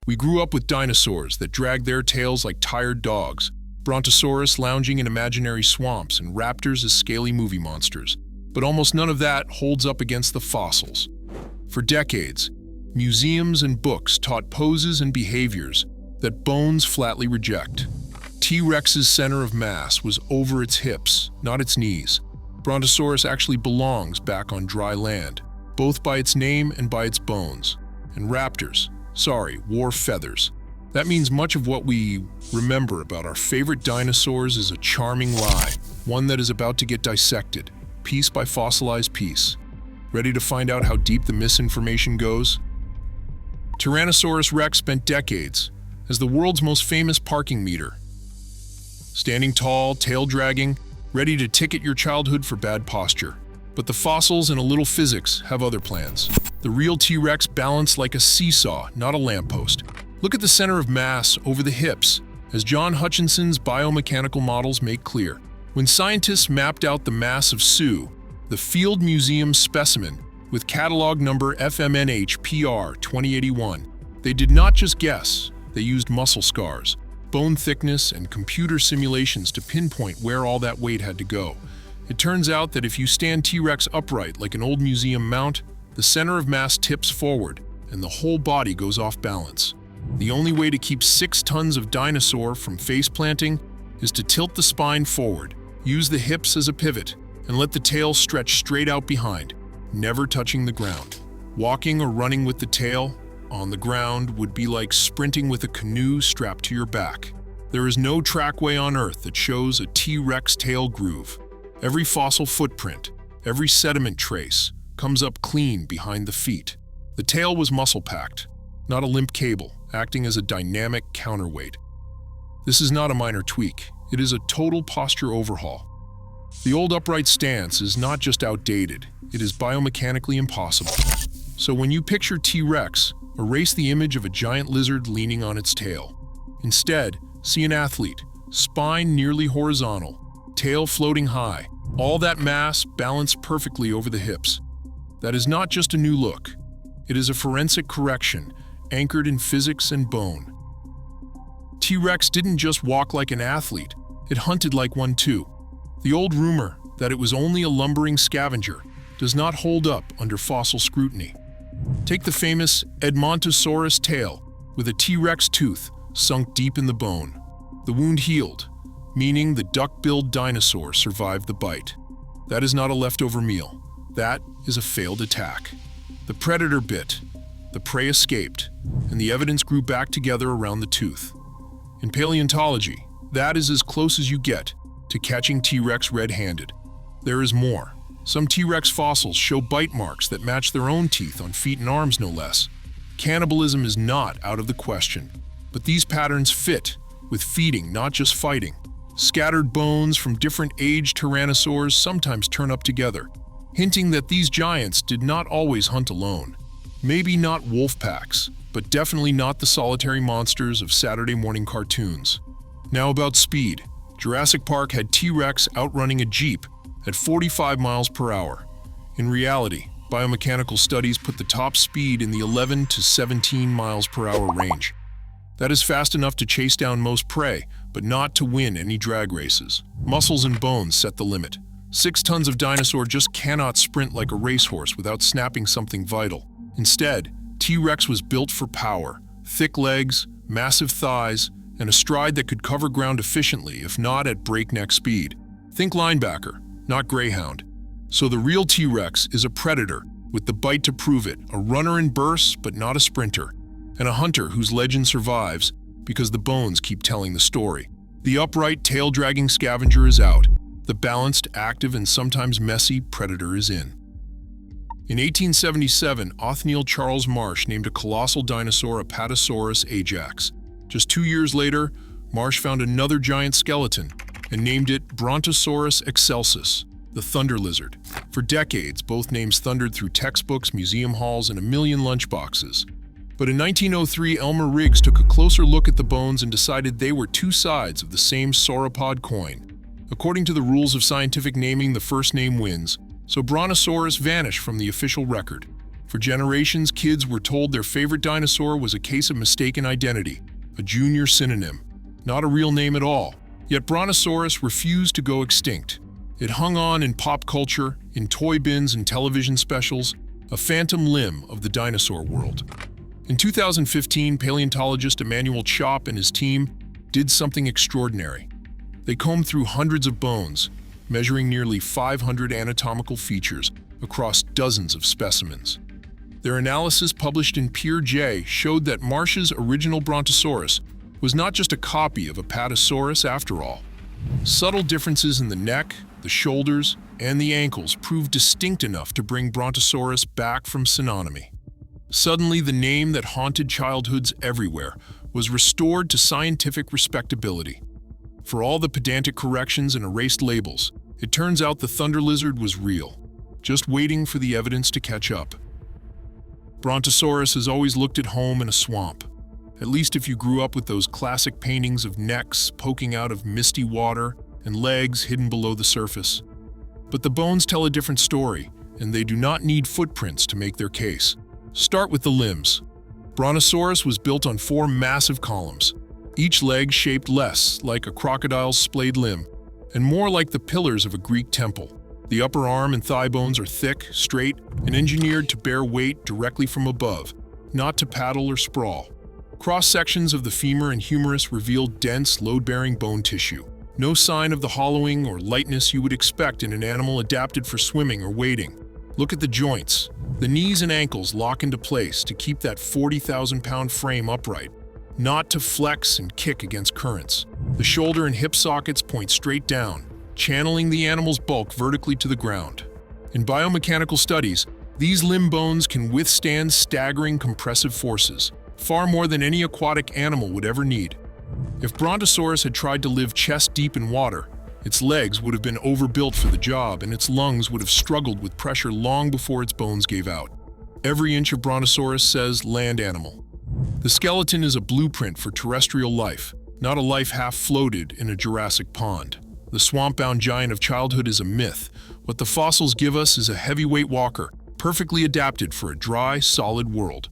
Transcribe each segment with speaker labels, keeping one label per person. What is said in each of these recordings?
Speaker 1: We grew up with dinosaurs that dragged their tails like tired dogs, Brontosaurus lounging in imaginary swamps, and raptors as scaly movie monsters. But almost none of that holds up against the fossils. For decades, museums and books taught poses and behaviors that bones flatly reject. T-Rex's center of mass was over its hips, not its knees. Brontosaurus actually belongs back on dry land, both by its name and by its bones. And raptors, wore feathers. That means much of what we remember about our favorite dinosaurs is a charming lie, one that is about to get dissected, piece by fossilized piece. Ready to find out how deep the misinformation goes? Tyrannosaurus Rex spent decades as the world's most famous parking meter. Standing tall, tail dragging, ready to ticket your childhood for bad posture. But the fossils and a little physics have other plans. The real T-Rex balanced like a seesaw, not a lamppost. Look at the center of mass over the hips, as John Hutchinson's biomechanical models make clear. When scientists mapped out the mass of Sue, the Field Museum specimen, with catalog number FMNH-PR 2081, they did not just guess, they used muscle scars, bone thickness, and computer simulations to pinpoint where all that weight had to go. It turns out that if you stand T-Rex upright like an old museum mount, the center of mass tips forward, and the whole body goes off balance. The only way to keep 6 tons of dinosaur from face planting is to tilt the spine forward, use the hips as a pivot, and let the tail stretch straight out behind, never touching the ground. Walking or running with the tail on the ground would be like sprinting with a canoe strapped to your back. There is no trackway on Earth that shows a T-Rex tail groove. Every fossil footprint, every sediment trace, comes up clean behind the feet. The tail was muscle-packed, not a limp cable, acting as a dynamic counterweight. This is not a minor tweak, it is a total posture overhaul. The old upright stance is not just outdated, it is biomechanically impossible. So when you picture T-Rex, erase the image of a giant lizard leaning on its tail. Instead, see an athlete, spine nearly horizontal, tail floating high, all that mass balanced perfectly over the hips. That is not just a new look. It is a forensic correction, anchored in physics and bone. T-Rex didn't just walk like an athlete, it hunted like one too. The old rumor that it was only a lumbering scavenger does not hold up under fossil scrutiny. Take the famous Edmontosaurus tail, with a T-Rex tooth sunk deep in the bone. The wound healed, meaning the duck-billed dinosaur survived the bite. That is not a leftover meal. That is a failed attack. The predator bit, the prey escaped, and the evidence grew back together around the tooth. In paleontology, that is as close as you get to catching T-Rex red-handed. There is more. Some T-Rex fossils show bite marks that match their own teeth on feet and arms, no less. Cannibalism is not out of the question, but these patterns fit with feeding, not just fighting. Scattered bones from different aged tyrannosaurs sometimes turn up together, hinting that these giants did not always hunt alone. Maybe not wolf packs, but definitely not the solitary monsters of Saturday morning cartoons. Now about speed. Jurassic Park had T-Rex outrunning a Jeep at 45 miles per hour. In reality, biomechanical studies put the top speed in the 11 to 17 miles per hour range. That is fast enough to chase down most prey, but not to win any drag races. Muscles and bones set the limit. 6 tons of dinosaur just cannot sprint like a racehorse without snapping something vital. Instead, T-Rex was built for power, thick legs, massive thighs, and a stride that could cover ground efficiently, if not at breakneck speed. Think linebacker, not greyhound. So the real T-Rex is a predator with the bite to prove it, a runner in bursts but not a sprinter, and a hunter whose legend survives because the bones keep telling the story. The upright, tail-dragging scavenger is out. The balanced, active, and sometimes messy predator is in. In 1877, Othniel Charles Marsh named a colossal dinosaur Apatosaurus ajax. Just 2 years later, Marsh found another giant skeleton and named it Brontosaurus excelsus, the thunder lizard. For decades, both names thundered through textbooks, museum halls, and a million lunchboxes. But in 1903, Elmer Riggs took a closer look at the bones and decided they were 2 sides of the same sauropod coin. According to the rules of scientific naming, the first name wins, so Brontosaurus vanished from the official record. For generations, kids were told their favorite dinosaur was a case of mistaken identity, a junior synonym, not a real name at all. Yet Brontosaurus refused to go extinct. It hung on in pop culture, in toy bins and television specials, a phantom limb of the dinosaur world. In 2015, paleontologist Emmanuel Chop and his team did something extraordinary. They combed through hundreds of bones, measuring nearly 500 anatomical features across dozens of specimens. Their analysis, published in Peer J, showed that Marsh's original Brontosaurus was not just a copy of a Apatosaurus after all. Subtle differences in the neck, the shoulders, and the ankles proved distinct enough to bring Brontosaurus back from synonymy. Suddenly, the name that haunted childhoods everywhere was restored to scientific respectability. For all the pedantic corrections and erased labels, it turns out the thunder lizard was real, just waiting for the evidence to catch up. Brontosaurus has always looked at home in a swamp, at least if you grew up with those classic paintings of necks poking out of misty water and legs hidden below the surface. But the bones tell a different story, and they do not need footprints to make their case. Start with the limbs. Brontosaurus was built on 4 massive columns, each leg shaped less like a crocodile's splayed limb, and more like the pillars of a Greek temple. The upper arm and thigh bones are thick, straight, and engineered to bear weight directly from above, not to paddle or sprawl. Cross-sections of the femur and humerus reveal dense, load-bearing bone tissue. No sign of the hollowing or lightness you would expect in an animal adapted for swimming or wading. Look at the joints. The knees and ankles lock into place to keep that 40,000-pound frame upright, not to flex and kick against currents. The shoulder and hip sockets point straight down, channeling the animal's bulk vertically to the ground. In biomechanical studies, these limb bones can withstand staggering compressive forces, far more than any aquatic animal would ever need. If Brontosaurus had tried to live chest-deep in water, its legs would have been overbuilt for the job, and its lungs would have struggled with pressure long before its bones gave out. Every inch of Brontosaurus says land animal. The skeleton is a blueprint for terrestrial life, not a life half-floated in a Jurassic pond. The swamp-bound giant of childhood is a myth. What the fossils give us is a heavyweight walker, perfectly adapted for a dry, solid world.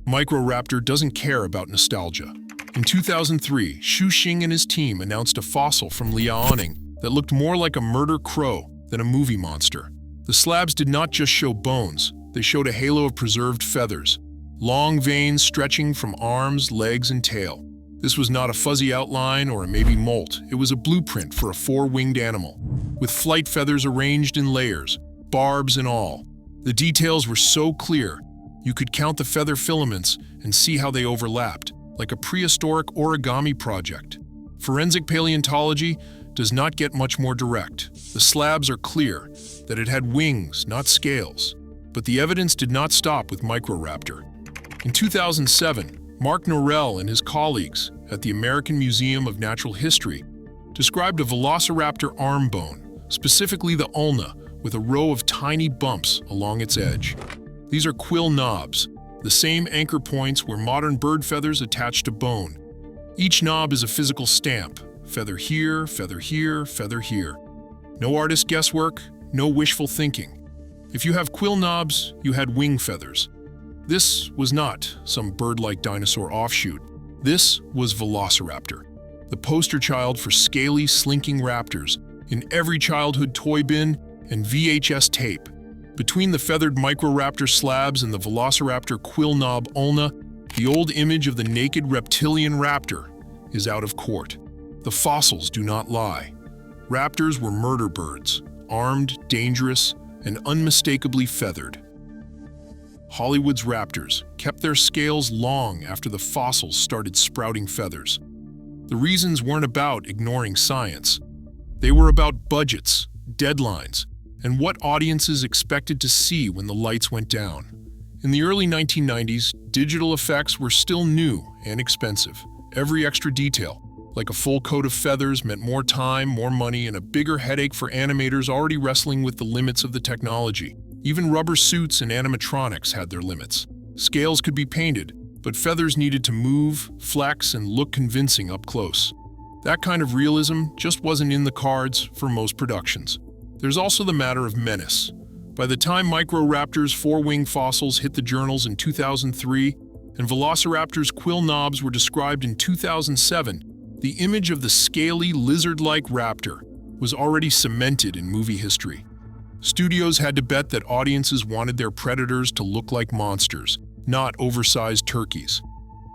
Speaker 1: Microraptor doesn't care about nostalgia. In 2003, Xu Xing and his team announced a fossil from Liaoning that looked more like a murder crow than a movie monster. The slabs did not just show bones, they showed a halo of preserved feathers, long veins stretching from arms, legs, and tail. This was not a fuzzy outline or a maybe molt, it was a blueprint for a 4-winged animal, with flight feathers arranged in layers, barbs and all. The details were so clear, you could count the feather filaments and see how they overlapped, like a prehistoric origami project. Forensic paleontology does not get much more direct. The slabs are clear that it had wings, not scales. But the evidence did not stop with Microraptor. In 2007, Mark Norell and his colleagues at the American Museum of Natural History described a Velociraptor arm bone, specifically the ulna, with a row of tiny bumps along its edge. These are quill knobs, the same anchor points where modern bird feathers attach to bone. Each knob is a physical stamp, feather here, feather here, feather here. No artist guesswork, no wishful thinking. If you have quill knobs, you had wing feathers. This was not some bird-like dinosaur offshoot. This was Velociraptor, the poster child for scaly, slinking raptors in every childhood toy bin and VHS tape. Between the feathered Microraptor slabs and the Velociraptor quill knob ulna, the old image of the naked reptilian raptor is out of court. The fossils do not lie. Raptors were murder birds, armed, dangerous, and unmistakably feathered. Hollywood's raptors kept their scales long after the fossils started sprouting feathers. The reasons weren't about ignoring science. They were about budgets, deadlines, and what audiences expected to see when the lights went down. In the early 1990s, digital effects were still new and expensive. Every extra detail, like a full coat of feathers, meant more time, more money, and a bigger headache for animators already wrestling with the limits of the technology. Even rubber suits and animatronics had their limits. Scales could be painted, but feathers needed to move, flex, and look convincing up close. That kind of realism just wasn't in the cards for most productions. There's also the matter of menace. By the time Microraptor's four-wing fossils hit the journals in 2003 and Velociraptor's quill knobs were described in 2007, the image of the scaly, lizard-like raptor was already cemented in movie history. Studios had to bet that audiences wanted their predators to look like monsters, not oversized turkeys.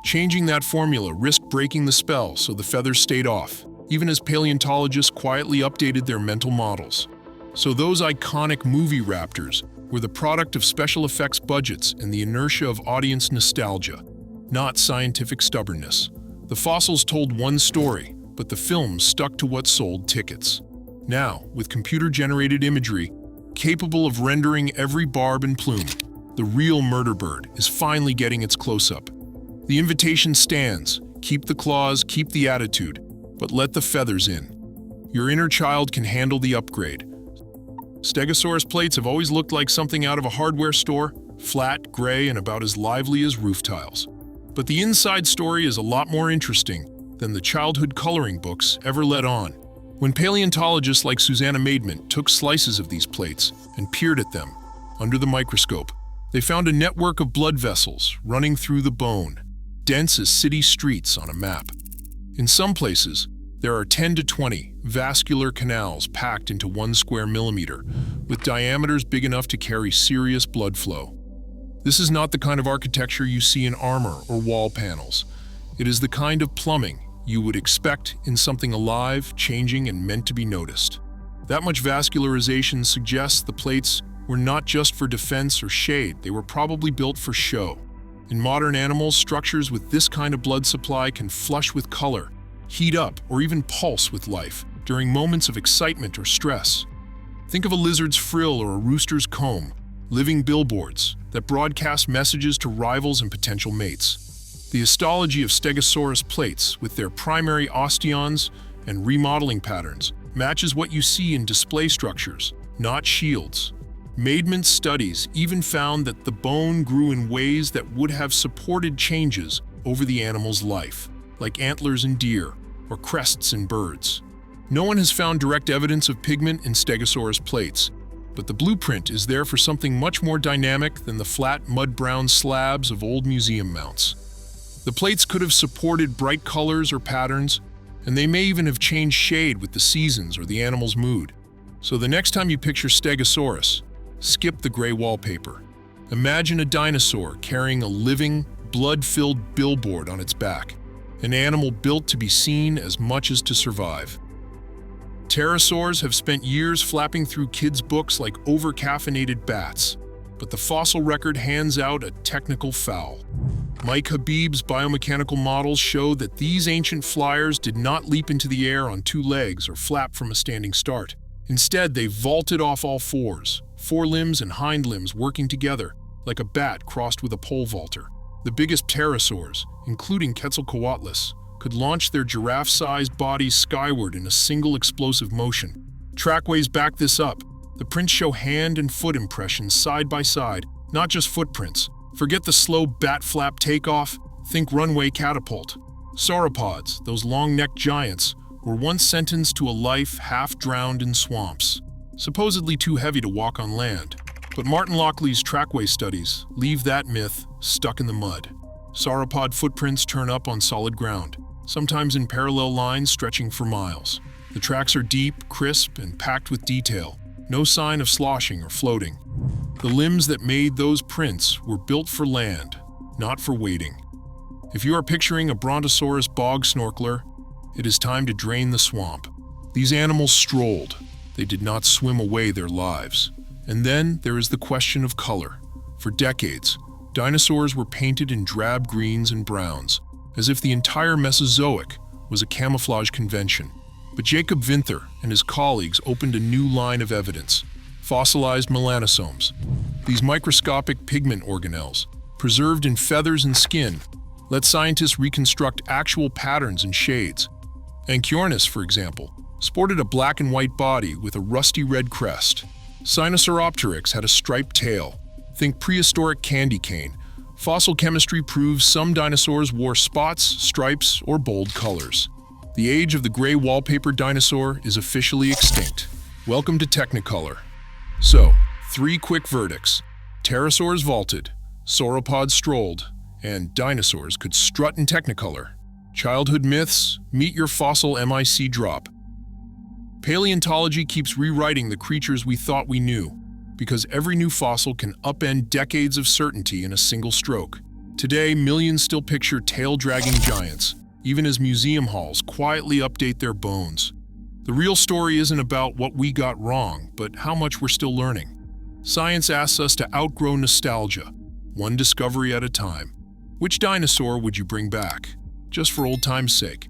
Speaker 1: Changing that formula risked breaking the spell, so the feathers stayed off, even as paleontologists quietly updated their mental models. So those iconic movie raptors were the product of special effects budgets and the inertia of audience nostalgia, not scientific stubbornness. The fossils told one story, but the films stuck to what sold tickets. Now, with computer-generated imagery, capable of rendering every barb and plume, the real murder bird is finally getting its close-up. The invitation stands: keep the claws, keep the attitude, but let the feathers in. Your inner child can handle the upgrade. Stegosaurus plates have always looked like something out of a hardware store, flat, gray, and about as lively as roof tiles. But the inside story is a lot more interesting than the childhood coloring books ever let on. When paleontologists like Susanna Maidment took slices of these plates and peered at them under the microscope, they found a network of blood vessels running through the bone, dense as city streets on a map. In some places, there are 10 to 20 vascular canals packed into 1 square millimeter, with diameters big enough to carry serious blood flow. This is not the kind of architecture you see in armor or wall panels. It is the kind of plumbing you would expect in something alive, changing, and meant to be noticed. That much vascularization suggests the plates were not just for defense or shade, they were probably built for show. In modern animals, structures with this kind of blood supply can flush with color, heat up, or even pulse with life during moments of excitement or stress. Think of a lizard's frill or a rooster's comb, living billboards that broadcast messages to rivals and potential mates. The histology of Stegosaurus plates, with their primary osteons and remodeling patterns, matches what you see in display structures, not shields. Maidment's studies even found that the bone grew in ways that would have supported changes over the animal's life, like antlers in deer or crests in birds. No one has found direct evidence of pigment in Stegosaurus plates, but the blueprint is there for something much more dynamic than the flat mud-brown slabs of old museum mounts. The plates could have supported bright colors or patterns, and they may even have changed shade with the seasons or the animal's mood. So the next time you picture Stegosaurus, skip the gray wallpaper. Imagine a dinosaur carrying a living, blood-filled billboard on its back, an animal built to be seen as much as to survive. Pterosaurs have spent years flapping through kids' books like over-caffeinated bats, but the fossil record hands out a technical foul. Mike Habib's biomechanical models show that these ancient flyers did not leap into the air on 2 legs or flap from a standing start. Instead, they vaulted off all fours, forelimbs and hind limbs working together, like a bat crossed with a pole vaulter. The biggest pterosaurs, including Quetzalcoatlus, could launch their giraffe-sized bodies skyward in a single explosive motion. Trackways back this up. The prints show hand and foot impressions side by side, not just footprints. Forget the slow bat flap takeoff, think runway catapult. Sauropods, those long-necked giants, were once sentenced to a life half-drowned in swamps, supposedly too heavy to walk on land. But Martin Lockley's trackway studies leave that myth stuck in the mud. Sauropod footprints turn up on solid ground, sometimes in parallel lines stretching for miles. The tracks are deep, crisp, and packed with detail, no sign of sloshing or floating. The limbs that made those prints were built for land, not for wading. If you are picturing a Brontosaurus bog snorkeler, it is time to drain the swamp. These animals strolled. They did not swim away their lives. And then there is the question of color. For decades, dinosaurs were painted in drab greens and browns, as if the entire Mesozoic was a camouflage convention. But Jacob Vinther and his colleagues opened a new line of evidence: fossilized melanosomes. These microscopic pigment organelles, preserved in feathers and skin, let scientists reconstruct actual patterns and shades. Anchiornis, for example, sported a black and white body with a rusty red crest. Sinosauropteryx had a striped tail. Think prehistoric candy cane. Fossil chemistry proves some dinosaurs wore spots, stripes, or bold colors. The age of the gray wallpaper dinosaur is officially extinct. Welcome to Technicolor. So, 3 quick verdicts: pterosaurs vaulted, sauropods strolled, and dinosaurs could strut in technicolor. Childhood myths, meet your fossil MIC drop. Paleontology keeps rewriting the creatures we thought we knew, because every new fossil can upend decades of certainty in a single stroke. Today, millions still picture tail-dragging giants, even as museum halls quietly update their bones. The real story isn't about what we got wrong, but how much we're still learning. Science asks us to outgrow nostalgia, one discovery at a time. Which dinosaur would you bring back, just for old time's sake?